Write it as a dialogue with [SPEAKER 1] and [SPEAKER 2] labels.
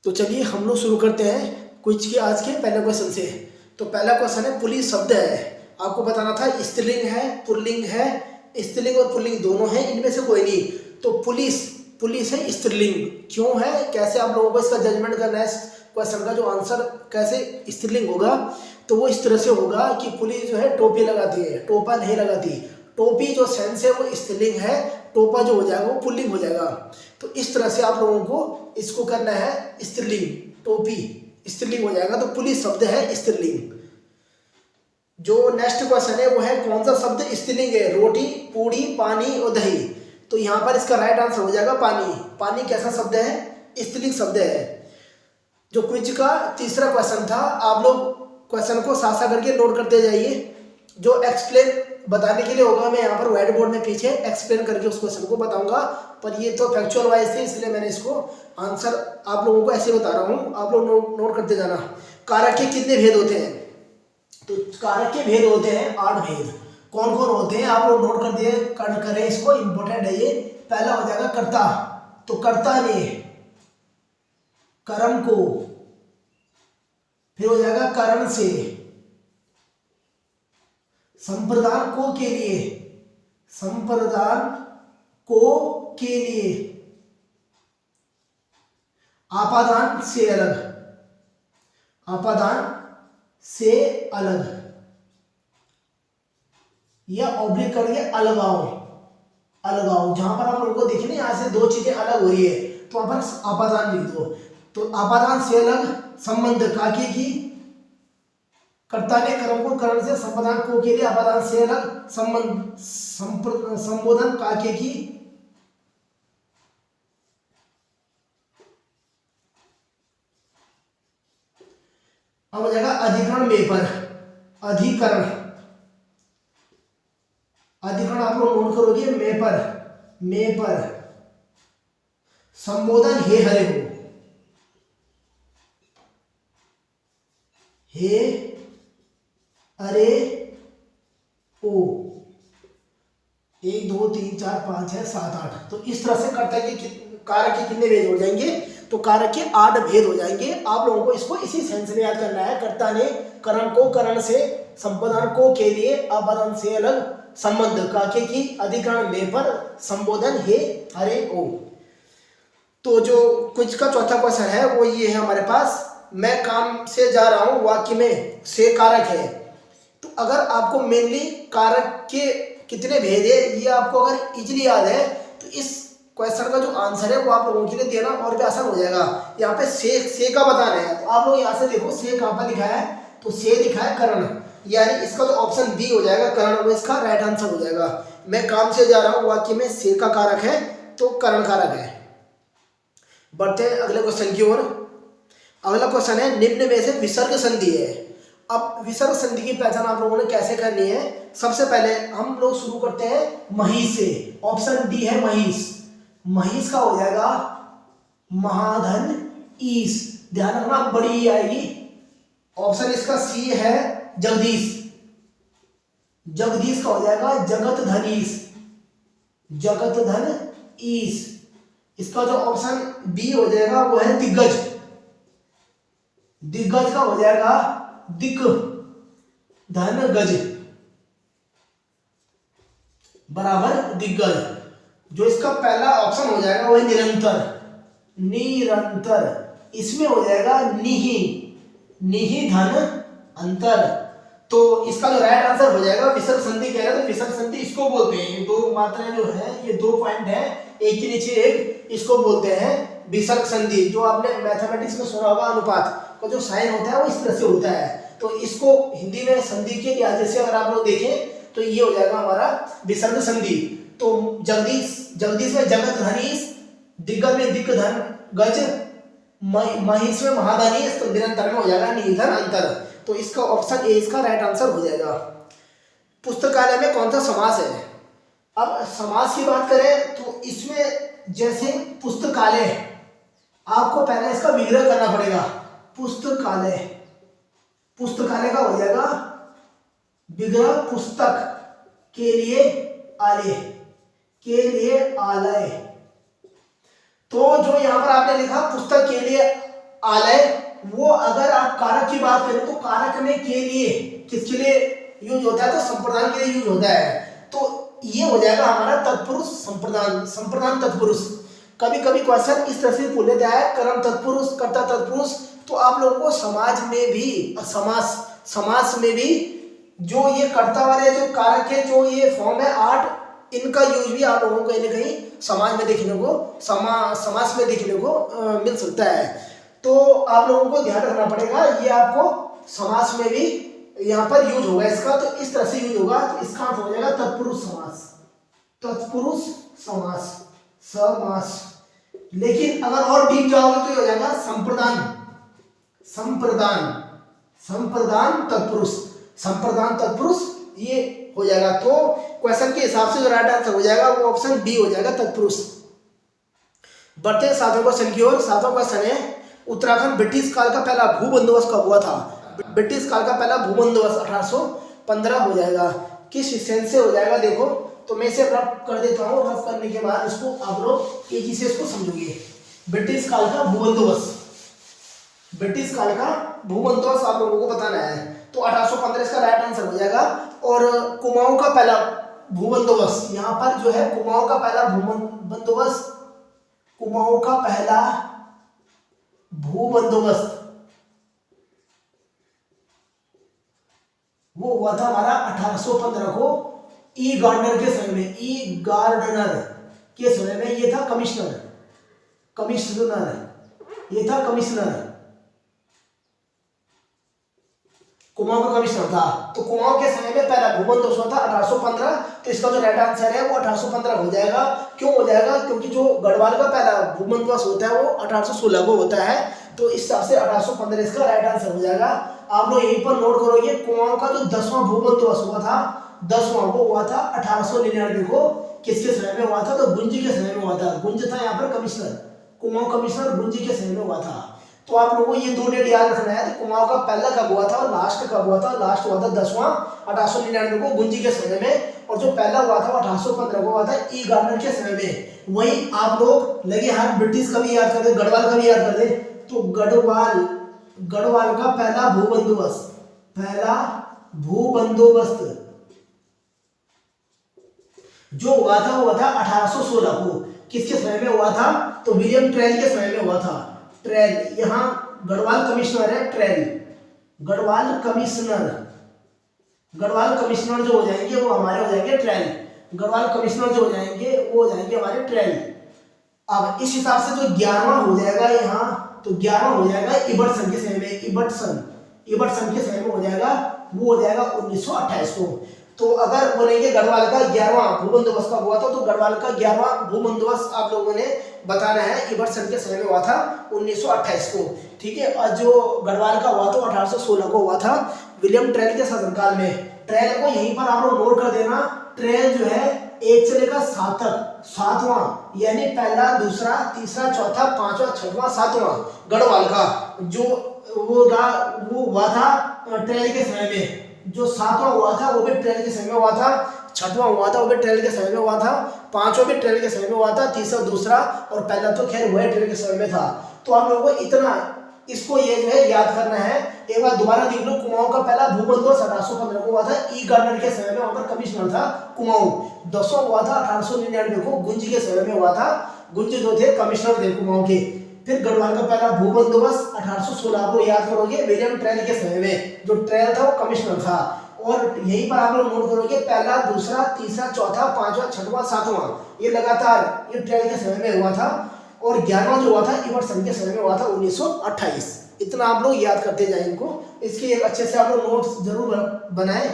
[SPEAKER 1] तो चलिए हम लोग शुरू करते हैं क्विज के आज के पहले क्वेश्चन से। तो पहला क्वेश्चन है पुलिस शब्द है, आपको बताना था स्त्रीलिंग है पुल्लिंग है, स्त्रीलिंग और पुल्लिंग दोनों हैं, इनमें से कोई नहीं। तो पुलिस पुलिस है स्त्रीलिंग क्यों है, कैसे आप लोगों को इसका जजमेंट करना है, क्वेश्चन का जो आंसर कैसे स्त्रीलिंग होगा। तो वो इस तरह से होगा कि पुलिस जो है टोपी लगाती है, टोपा नहीं लगाती। टोपी जो सेंस है वो स्त्रीलिंग है, टोपा जो हो जाएगा वो पुल्लिंग हो जाएगा। तो इस तरह से आप लोगों को इसको करना है स्त्रीलिंग, टोपी स्त्रीलिंग हो जाएगा। तो पुलिस शब्द है स्त्रीलिंग। जो नेक्स्ट क्वेश्चन है वो है कौन सा शब्द स्त्रीलिंग है, रोटी पूड़ी पानी और दही। तो यहाँ पर इसका राइट आंसर हो जाएगा पानी। पानी कैसा शब्द है, स्त्रीलिंग शब्द है। जो क्विज का तीसरा क्वेश्चन था, आप लोग क्वेश्चन को साथ साथ करके नोट करते जाइए। जो एक्सप्लेन बताने के लिए होगा मैं यहाँ पर व्हाइट बोर्ड में पीछे एक्सप्लेन करके उस क्वेश्चन को बताऊंगा, पर ये तो फैक्चुअल वाइज थे इसलिए मैंने इसको आंसर आप लोगों को ऐसे बता रहा हूँ, आप लोग नोट करते जाना। कारक के कितने भेद होते हैं, तो कारक के भेद होते हैं 8 भेद। कौन कौन होते हैं आप लोग नोट कर दिए, करें इसको, इंपॉर्टेंट है ये। पहला हो जाएगा कर्ता, तो कर्ता ने कर्म को, फिर हो जाएगा कारण से, संप्रदान को के लिए, संप्रदान को के लिए, आपादान से अलग, आपादान से अलग, या ऑब्लिक करके अलगाव, अलगाव। जहां पर आप लोगों को देखिए ना यहां से दो चीजें अलग हो रही है तो वहां पर आपादान लिख दो। तो आपादान से अलग, संबंध काके की, कर्ता ने कर्म को करण से, संपादन को के लिए, आपादान से अलग, संबंध संबोधन काके की, अब हो जाएगा अधिकरण में पर, अधिकरण, अधिकरण आप लोग नोट करोगे में पर, संबोधन हे हरे हो, हे अरे ओ, 1 2 3 4 5 6 7 8। तो इस तरह से कर्ता के कारक के कितने भेद हो जाएंगे, तो कारक के 8 भेद हो जाएंगे। आप लोगों को इसको इसी सेंस में याद करना है। कर्ता ने कर्म को करण से, संपादन को के लिए, आपादान से अलग, संबंध काके की, अधिकरण में पर, संबोधन हे अरे ओ। तो जो कुछ का चौथा क्वेश्चन है वो ये है हमारे पास, मैं काम से जा रहा हूं, वाक्य में से कारक है। तो अगर आपको मेनली कारक के कितने भेद है ये आपको अगर इजीली याद है तो इस क्वेश्चन का जो आंसर है वो आप लोगों के लिए देना और भी आसान हो जाएगा। यहाँ पे से का बताना है, तो आप लोग यहाँ से देखो से कहाँ पर लिखा है, तो से लिखा है करण, यानी इसका जो ऑप्शन बी हो जाएगा करण, वो इसका राइट आंसर हो जाएगा। मैं काम से जा रहा हूँ वाक्य में से का कारक है तो करण कारक है। बढ़ते हैं अगले क्वेश्चन की ओर। अगला क्वेश्चन है निम्न में से विसर्ग संधि है। अब विसर्ग संधि की पहचान आप लोगों ने कैसे करनी है, सबसे पहले हम लोग शुरू करते हैं महिष से। ऑप्शन डी है महिष, महिष का हो जाएगा महाधन ईश, ध्यान रखना बड़ी ई आएगी। ऑप्शन इसका सी है जगदीश, जगदीश का हो जाएगा जगत धनीश, जगत धन ईश। इसका जो ऑप्शन बी हो जाएगा वो है दिग्गज, दिग्गज का हो जाएगा दिक धन गज बराबर दिग्गज। जो इसका पहला ऑप्शन हो जाएगा वो है निरंतर, निरंतर। इसमें हो जाएगा निहि, निहि धन अंतर। तो इसका जो राइट आंसर हो जाएगा विसर्ग संधि कह रहे हैं, तो विसर्ग संधि इसको बोलते हैं। ये दो मात्राएं जो है, ये 2 पॉइंट है एक के नीचे एक, इसको बोलते हैं विसर्ग संधि। जो आपने मैथमेटिक्स में सुना होगा अनुपात का जो साइन होता है वो इस तरह से होता है। तो इसको हिंदी में संधि के लिहाज से अगर आप लोग देखें तो ये हो जाएगा हमारा विसर्ग संधि। तो जगदीश, जगदीश में जगत धनीश, दिग्गज में दिक धन गज, महिष में महाधनीश, तो निरंतर में हो जाएगा निधन अंतर। तो इसका ऑप्शन ए इसका राइट आंसर हो जाएगा। पुस्तकालय में कौन सा समास है। अब समास की बात करें तो इसमें जैसे पुस्तकालय, आपको पहले इसका विग्रह करना पड़ेगा। पुस्तकालय, पुस्तकालय का हो जाएगा विग्रह पुस्तक के लिए आलय, के लिए आलय। तो जो यहाँ पर आपने लिखा पुस्तक के लिए आलय, वो अगर आप कारक की बात करें तो कारक में के लिए किसके लिए यूज होता है, तो संप्रदान के लिए यूज होता है। तो ये हो जाएगा हमारा तत्पुरुष संप्रदान, संप्रदान तत्पुरुष। कभी कभी क्वेश्चन इस तरह से पूछ लेता है कर्म तत्पुरुष, कर्ता तत्पुरुष, तो आप लोगों को समाज में भी समास में भी जो ये कर्ता वाले जो कारक है, जो ये फॉर्म है 8, इनका यूज भी आप लोगों को कहीं ना कहीं समाज में देखने को समास में देखने को मिल सकता है। तो आप लोगों को ध्यान रखना पड़ेगा, ये आपको समास में भी यहाँ पर यूज होगा इसका, तो इस तरह से यूज होगा। तो इसका अर्थ हो जाएगा तत्पुरुष समास, तत्पुरुष समास, समास। लेकिन अगर और डीप जाओगे तो ये हो जाएगा संप्रदान, संप्रदान, संप्रदान तत्पुरुष, संप्रदान तत्पुरुष ये हो जाएगा। तो क्वेश्चन के हिसाब से जो राइट आंसर हो जाएगा वो ऑप्शन बी हो जाएगा, तत्पुरुष। बढ़ते हैं 7वें क्वेश्चन की ओर। 7वां क्वेश्चन है उत्तराखंड ब्रिटिश काल का पहला भू बंदोबस्त कब हुआ था? ब्रिटिश काल का पहला भू बंदोबस्त 1815 हो जाएगा। किस सन से हो जाएगा देखो, तो मैं इसे रफ कर देता हूँ, रफ करने के बाद इसको आप लोग एक ही से इसको समझोगे। ब्रिटिश काल का भू बंदोबस्त, ब्रिटिश काल का भू बंदोबस्त आप लोगों को बताना है, तो 1815 इसका राइट आंसर हो जाएगा। और कुमाऊं का पहला भू बंदोबस्त, यहाँ पर जो है कुमाऊं का पहला भू बंदोबस्त, कुमाऊं का पहला भू बंदोबस्त वो हुआ था हमारा 1815 को ई गार्डनर के समय में, ई गार्डनर के समय में। ये था कमिश्नर, कमिश्नर, ये था कमिश्नर, कुमाऊं का कमिश्नर था। तो कुमाऊं के समय में पहला भू बंदोबस्त हुआ था 1815, तो इसका जो राइट आंसर है वो 1815 हो जाएगा। क्यों हो जाएगा? क्योंकि जो गढ़वाल का पहला भू बंदोबस्त होता है वो 1816 को होता है, तो इस हिसाब से 1815 इसका राइट आंसर हो जाएगा। आप लोग यहीं पर नोट करोगे, कुमाऊं का जो 10वां भू बंदोबस्त हुआ था, 10वां वो हुआ था 1899 को। किसके समय में हुआ था? तो गुंजी के समय में हुआ था। गुंज था यहाँ पर कमिश्नर, कुमाऊं कमिश्नर गुंजी के समय में हुआ था। तो आप लोगों को ये 2 डेट याद रखना है, तो कुमाऊं का पहला कब हुआ था और लास्ट कब हुआ था। लास्ट हुआ था 10वां 1899 को गुंजी के समय में, और जो पहला हुआ था 1815 को हुआ था ई गार्डनर के समय में। वही आप लोग लगे हाथ ब्रिटिश का भी याद कर दे, गढ़वाल का भी याद कर दे, तो गढ़वाल, गढ़वाल का पहला भू बंदोबस्त, पहला भू बंदोबस्त जो हुआ था वो हुआ था 1816 को। किसके समय में हुआ था? तो विलियम ट्रेल के समय में हुआ था। ट्रेल, यहाँ गढ़वाल कमिश्नर है trail, Garhwal commissioner, Garhwal commissioner जो हो जाएंगे वो हमारे हो जाएंगे ट्रेल, गढ़वाल कमिश्नर जो हो जाएंगे वो हो जाएंगे हमारे ट्रेल। अब इस हिसाब से जो 11वां हो जाएगा यहाँ, तो 11वां हो जाएगा इबर्टसन के समय में, इबर्टसन, इबर्टसन के समय में हो जाएगा, वो हो जाएगा 1928 को। तो अगर बोलेंगे गढ़वाल का 11वां भू बंदोबस्त कब हुआ था, तो गढ़वाल का 11वां भू बंदोबस्त आप लोगों ने बताना है, इबर्टसन के समय में हुआ था 1928 को। ठीक है, और जो गढ़वाल का हुआ था 1816 को हुआ था विलियम ट्रेल के शासनकाल में। ट्रेल को यहीं पर आप लोग नोट कर देना, ट्रेल जो है 1 से लेकर 7 तक, 7वां यानी पहला, दूसरा, तीसरा, चौथा, 5वां, 6वां, 7वां गढ़वाल का जो वो हुआ था ट्रेल के समय में। जो 7वां हुआ था वो भी ट्रेल के समय में हुआ था, 6वां हुआ था वो भी ट्रेल के समय में हुआ था, 5वां भी ट्रेल के समय में हुआ था, तीसरा, दूसरा और पहला तो खैर हुआ ट्रेल के समय में था। तो आप लोगों को इतना इसको ये जो है याद करना है। एक बार दोबारा देख लो, कुमाऊं का पहला भू बंदोबस्त 1815 को हुआ था ई गार्डनर के समय में, वहां पर कमिश्नर था कुमाऊं। 10वां हुआ था 1899 को गुंज के समय में हुआ था, गुंज जो थे कमिश्नर थे कुमाऊं के। फिर गढ़वाल का पहला भू बंदोबस्त 1816 को याद करोगे विलियम ट्रेल के समय में, जो ट्रेल था वो कमिश्नर था। और यहीं पर आप लोग नोट करोगे पहला, दूसरा, तीसरा, चौथा, 5वां, 6वां, 7वां ये लगातार ये ट्रेल के समय में हुआ था। और 11वां जो हुआ था इबर्टसन के समय में हुआ था 1928। इतना आप लोग याद करते जाए इनको, इसके एक अच्छे से आप लोग नोट्स जरूर बनाएं।